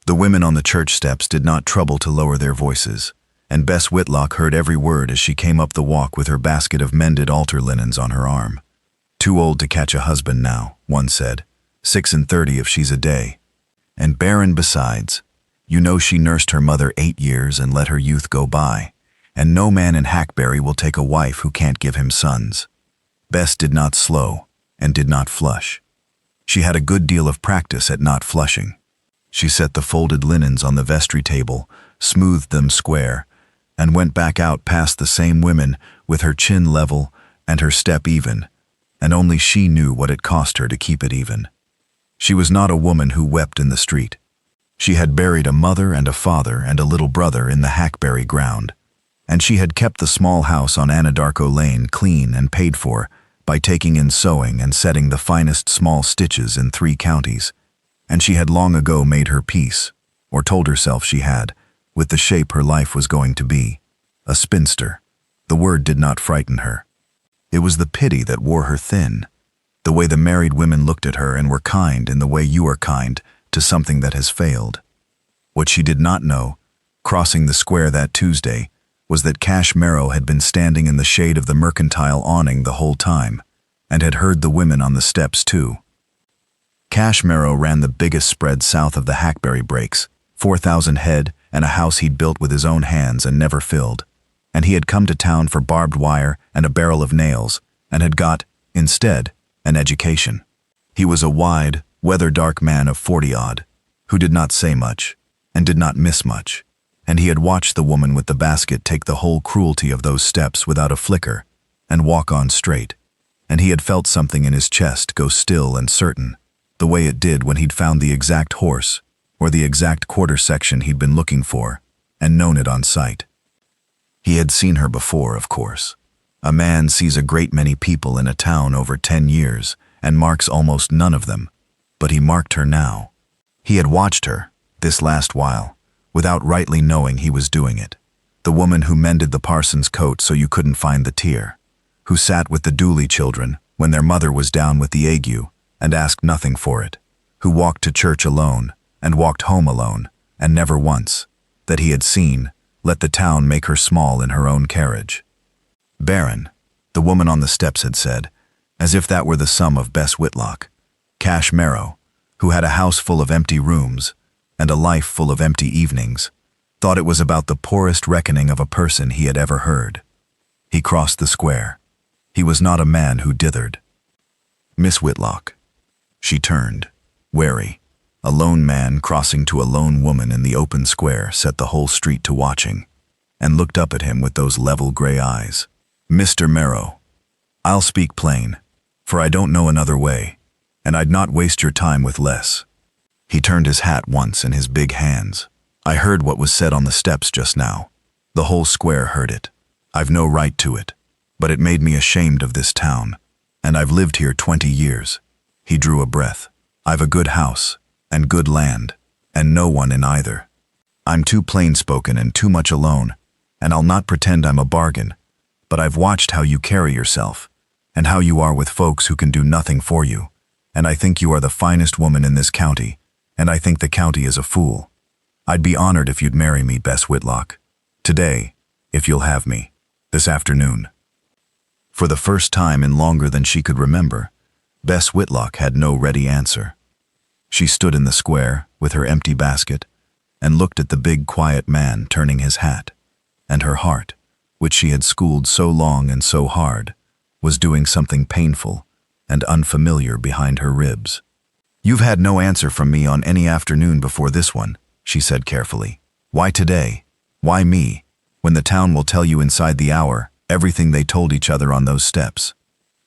The women on the church steps did not trouble to lower their voices, and Bess Whitlock heard every word as she came up the walk with her basket of mended altar linens on her arm. "Too old to catch a husband now," one said. 36 if she's a day. And Barren besides. You know she nursed her mother 8 years and let her youth go by, and no man in Hackberry will take a wife who can't give him sons." Bess did not slow and did not flush. She had a good deal of practice at not flushing. She set the folded linens on the vestry table, smoothed them square, and went back out past the same women with her chin level and her step even, and only she knew what it cost her to keep it even. She was not a woman who wept in the street. She had buried a mother and a father and a little brother in the Hackberry ground, and she had kept the small house on Anadarko Lane clean and paid for by taking in sewing and setting the finest small stitches in 3 counties, and she had long ago made her peace, or told herself she had, with the shape her life was going to be. A spinster. The word did not frighten her. It was the pity that wore her thin, the way the married women looked at her and were kind in the way you are kind to something that has failed. What she did not know, crossing the square that Tuesday, was that Cash Mero had been standing in the shade of the mercantile awning the whole time, and had heard the women on the steps too. Cash Mero ran the biggest spread south of the Hackberry breaks, 4,000 head and a house he'd built with his own hands and never filled, and he had come to town for barbed wire and a barrel of nails, and had got, instead, an education. He was a wide, weather-dark man of 40-odd, who did not say much, and did not miss much, and he had watched the woman with the basket take the whole cruelty of those steps without a flicker, and walk on straight, and he had felt something in his chest go still and certain, the way it did when he'd found the exact horse, or the exact quarter section he'd been looking for, and known it on sight. He had seen her before, of course. A man sees a great many people in a town over 10 years, and marks almost none of them, but he marked her now. He had watched her, this last while, without rightly knowing he was doing it. The woman who mended the parson's coat so you couldn't find the tear, who sat with the Dooley children when their mother was down with the ague and asked nothing for it, who walked to church alone and walked home alone, and never once, that he had seen, let the town make her small in her own carriage. Barren, the woman on the steps had said, as if that were the sum of Bess Whitlock. Cash Mero, who had a house full of empty rooms and a life full of empty evenings, thought it was about the poorest reckoning of a person he had ever heard. He crossed the square. He was not a man who dithered. "Miss Whitlock." She turned, wary. A lone man crossing to a lone woman in the open square set the whole street to watching, and looked up at him with those level gray eyes. "Mr. Mero, I'll speak plain, for I don't know another way, and I'd not waste your time with less." He turned his hat once in his big hands. "I heard what was said on the steps just now. The whole square heard it. I've no right to it, but it made me ashamed of this town, and I've lived here 20 years. He drew a breath. "I've a good house, and good land, and no one in either. I'm too plain-spoken and too much alone, and I'll not pretend I'm a bargain, but I've watched how you carry yourself, and how you are with folks who can do nothing for you, and I think you are the finest woman in this county, and I think the county is a fool. I'd be honored if you'd marry me, Bess Whitlock. Today, if you'll have me. This afternoon." For the first time in longer than she could remember, Bess Whitlock had no ready answer. She stood in the square with her empty basket and looked at the big quiet man turning his hat, and her heart, which she had schooled so long and so hard, was doing something painful and unfamiliar behind her ribs. "You've had no answer from me on any afternoon before this one," she said carefully. "Why today? Why me, when the town will tell you inside the hour everything they told each other on those steps?"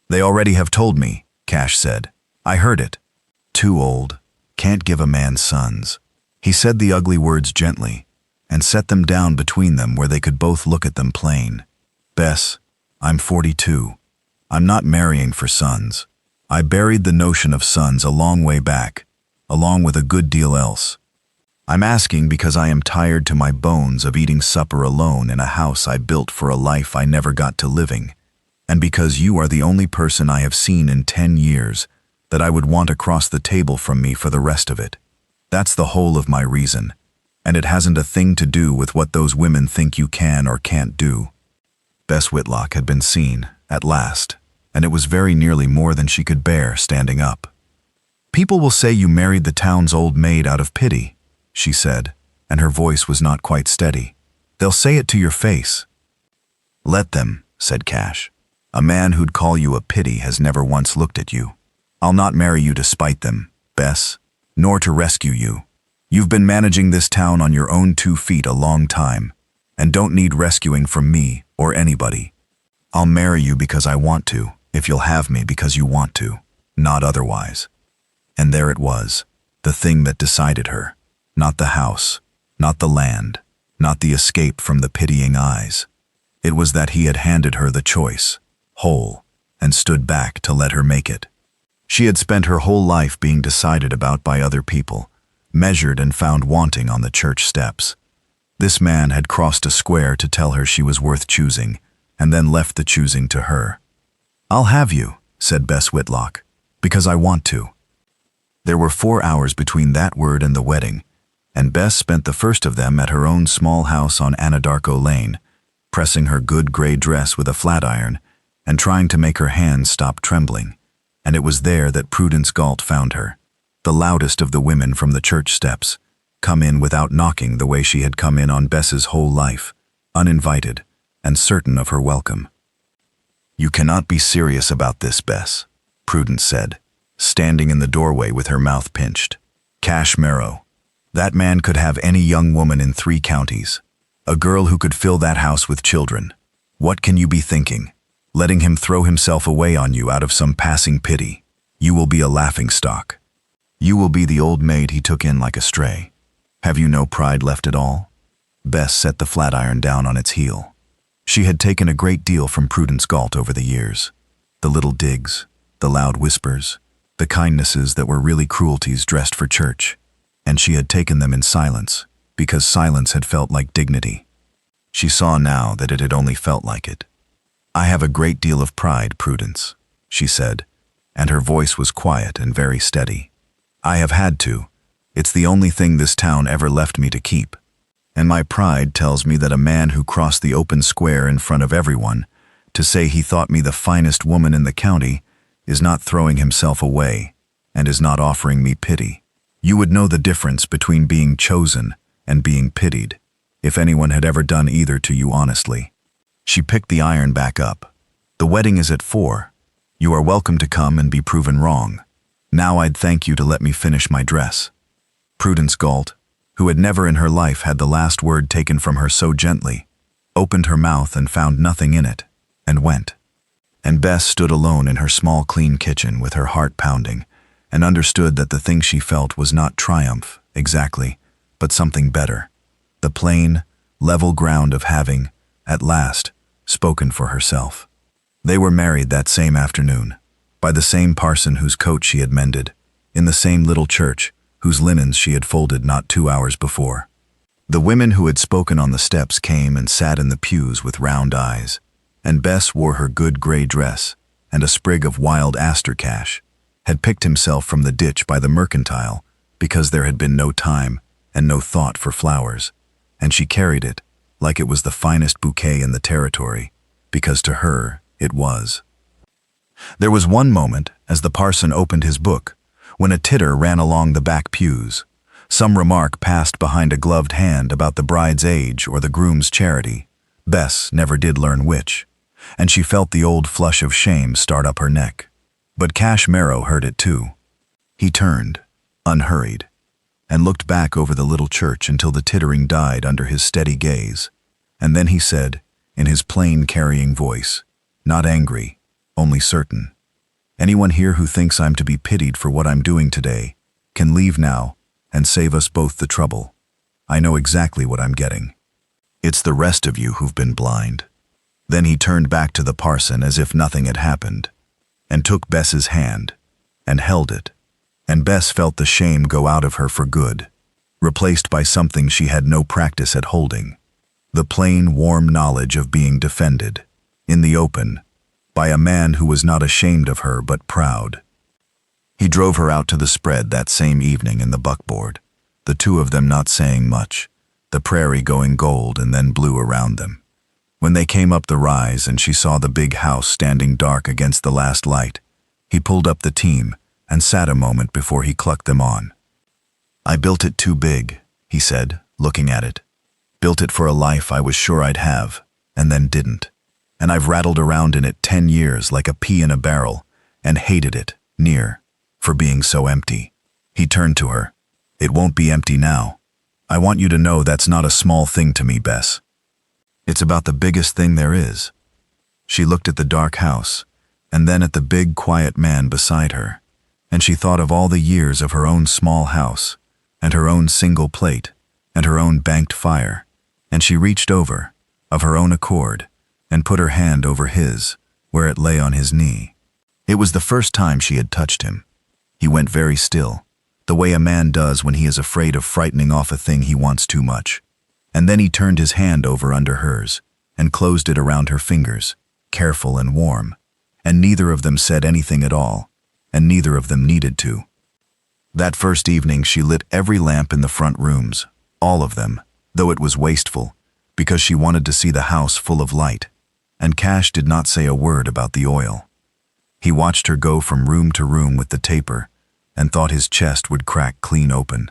"They already have told me," Cash said. "I heard it. Too old. Can't give a man sons." He said the ugly words gently, and set them down between them where they could both look at them plain. "Bess, I'm 42. I'm not marrying for sons. I buried the notion of sons a long way back, along with a good deal else. I'm asking because I am tired to my bones of eating supper alone in a house I built for a life I never got to living, and because you are the only person I have seen in 10 years that I would want across the table from me for the rest of it. That's the whole of my reason, and it hasn't a thing to do with what those women think you can or can't do." Bess Whitlock had been seen, at last, and it was very nearly more than she could bear standing up. "People will say you married the town's old maid out of pity," she said, and her voice was not quite steady. "They'll say it to your face." "Let them," said Cash. "A man who'd call you a pity has never once looked at you. I'll not marry you to spite them, Bess, nor to rescue you. You've been managing this town on your own 2 feet a long time, and don't need rescuing from me or anybody. I'll marry you because I want to, if you'll have me because you want to, not otherwise." And there it was, the thing that decided her. Not the house, not the land, not the escape from the pitying eyes. It was that he had handed her the choice, whole, and stood back to let her make it. She had spent her whole life being decided about by other people, measured and found wanting on the church steps. This man had crossed a square to tell her she was worth choosing, and then left the choosing to her. "I'll have you," said Bess Whitlock, "because I want to." There were 4 hours between that word and the wedding, and Bess spent the first of them at her own small house on Anadarko Lane, pressing her good gray dress with a flat iron and trying to make her hands stop trembling. And it was there that Prudence Galt found her, the loudest of the women from the church steps, come in without knocking the way she had come in on Bess's whole life, uninvited and certain of her welcome. "You cannot be serious about this, Bess," Prudence said, standing in the doorway with her mouth pinched. "Cash Mero. That man could have any young woman in 3 counties. A girl who could fill that house with children. What can you be thinking? Letting him throw himself away on you out of some passing pity. You will be a laughingstock. You will be the old maid he took in like a stray. Have you no pride left at all?" Bess set the flat iron down on its heel. She had taken a great deal from Prudence Galt over the years. The little digs, the loud whispers, the kindnesses that were really cruelties dressed for church. And she had taken them in silence, because silence had felt like dignity. She saw now that it had only felt like it. "I have a great deal of pride, Prudence," she said, and her voice was quiet and very steady. "I have had to. It's the only thing this town ever left me to keep. And my pride tells me that a man who crossed the open square in front of everyone to say he thought me the finest woman in the county is not throwing himself away and is not offering me pity. You would know the difference between being chosen and being pitied, if anyone had ever done either to you honestly." She picked the iron back up. "The wedding is at 4. You are welcome to come and be proven wrong. Now I'd thank you to let me finish my dress." Prudence Galt, who had never in her life had the last word taken from her so gently, opened her mouth and found nothing in it, and went. And Bess stood alone in her small clean kitchen with her heart pounding, and understood that the thing she felt was not triumph, exactly, but something better. The plain, level ground of having, at last, spoken for herself. They were married that same afternoon, by the same parson whose coat she had mended, in the same little church whose linens she had folded not 2 hours before. The women who had spoken on the steps came and sat in the pews with round eyes, and Bess wore her good gray dress, and a sprig of wild astercash, had picked himself from the ditch by the mercantile because there had been no time and no thought for flowers, and she carried it like it was the finest bouquet in the territory, because to her it was. There was one moment, as the parson opened his book, when a titter ran along the back pews. Some remark passed behind a gloved hand about the bride's age or the groom's charity. Bess never did learn which, and she felt the old flush of shame start up her neck. But Cash Mero heard it too. He turned, unhurried, and looked back over the little church until the tittering died under his steady gaze, and then he said, in his plain carrying voice, not angry, only certain, "Anyone here who thinks I'm to be pitied for what I'm doing today can leave now and save us both the trouble. I know exactly what I'm getting. It's the rest of you who've been blind." Then he turned back to the parson as if nothing had happened, and took Bess's hand, and held it, and Bess felt the shame go out of her for good, replaced by something she had no practice at holding, the plain, warm knowledge of being defended, in the open, by a man who was not ashamed of her but proud. He drove her out to the spread that same evening in the buckboard, the two of them not saying much, the prairie going gold and then blue around them. When they came up the rise and she saw the big house standing dark against the last light, he pulled up the team and sat a moment before he clucked them on. "I built it too big," he said, looking at it. "Built it for a life I was sure I'd have, and then didn't. And I've rattled around in it 10 years like a pea in a barrel, and hated it, near, for being so empty." He turned to her. "It won't be empty now. I want you to know that's not a small thing to me, Bess. It's about the biggest thing there is." She looked at the dark house, and then at the big, quiet man beside her, and she thought of all the years of her own small house, and her own single plate, and her own banked fire, and she reached over, of her own accord, and put her hand over his, where it lay on his knee. It was the first time she had touched him. He went very still, the way a man does when he is afraid of frightening off a thing he wants too much. And then he turned his hand over under hers, and closed it around her fingers, careful and warm, and neither of them said anything at all, and neither of them needed to. That first evening she lit every lamp in the front rooms, all of them, though it was wasteful, because she wanted to see the house full of light, and Cash did not say a word about the oil. He watched her go from room to room with the taper, and thought his chest would crack clean open.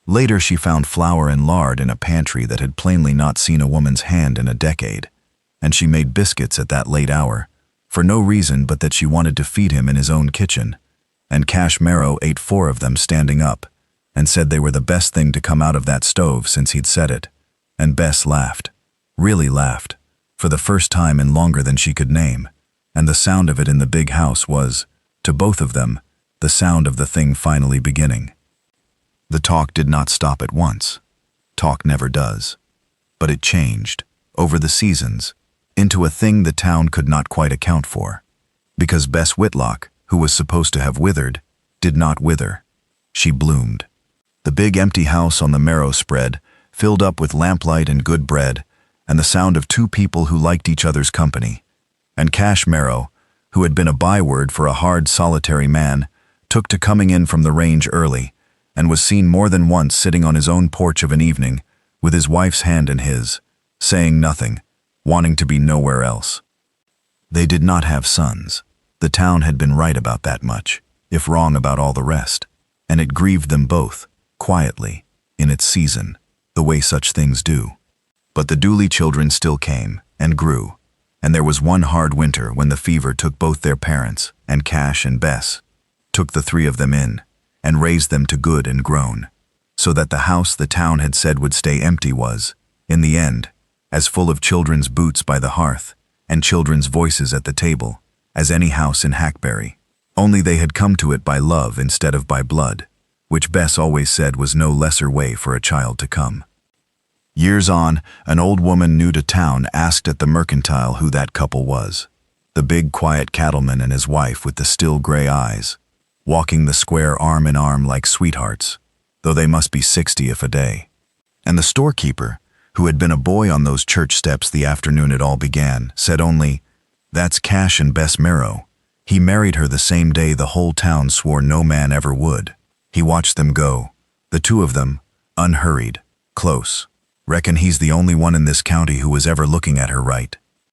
Later she found flour and lard in a pantry that had plainly not seen a woman's hand in a decade, and she made biscuits at that late hour, for no reason but that she wanted to feed him in his own kitchen, and Cash Mero ate 4 of them standing up, and said they were the best thing to come out of that stove since he'd said it, and Bess laughed, really laughed, for the first time in longer than she could name, and the sound of it in the big house was, to both of them, the sound of the thing finally beginning. The talk did not stop at once. Talk never does. But it changed, over the seasons, into a thing the town could not quite account for. Because Bess Whitlock, who was supposed to have withered, did not wither. She bloomed. The big empty house on the Mero spread, filled up with lamplight and good bread, and the sound of 2 people who liked each other's company. And Cash Mero, who had been a byword for a hard, solitary man, took to coming in from the range early, and was seen more than once sitting on his own porch of an evening, with his wife's hand in his, saying nothing, wanting to be nowhere else. They did not have sons. The town had been right about that much, if wrong about all the rest, and it grieved them both, quietly, in its season, the way such things do. But the Dooley children still came, and grew, and there was one hard winter when the fever took both their parents, and Cash and Bess, took the 3 of them in, and raised them to good and grown, so that the house the town had said would stay empty was, in the end, as full of children's boots by the hearth, and children's voices at the table, as any house in Hackberry. Only they had come to it by love instead of by blood, which Bess always said was no lesser way for a child to come. Years on, an old woman new to town asked at the mercantile who that couple was. The big, quiet cattleman and his wife with the still gray eyes, walking the square arm in arm like sweethearts, though they must be 60 if a day. And the storekeeper, who had been a boy on those church steps the afternoon it all began, said only, "That's Cash and Bess Mero. He married her the same day the whole town swore no man ever would." He watched them go, the 2 of them, unhurried, close. "Reckon he's the only one in this county who was ever looking at her right."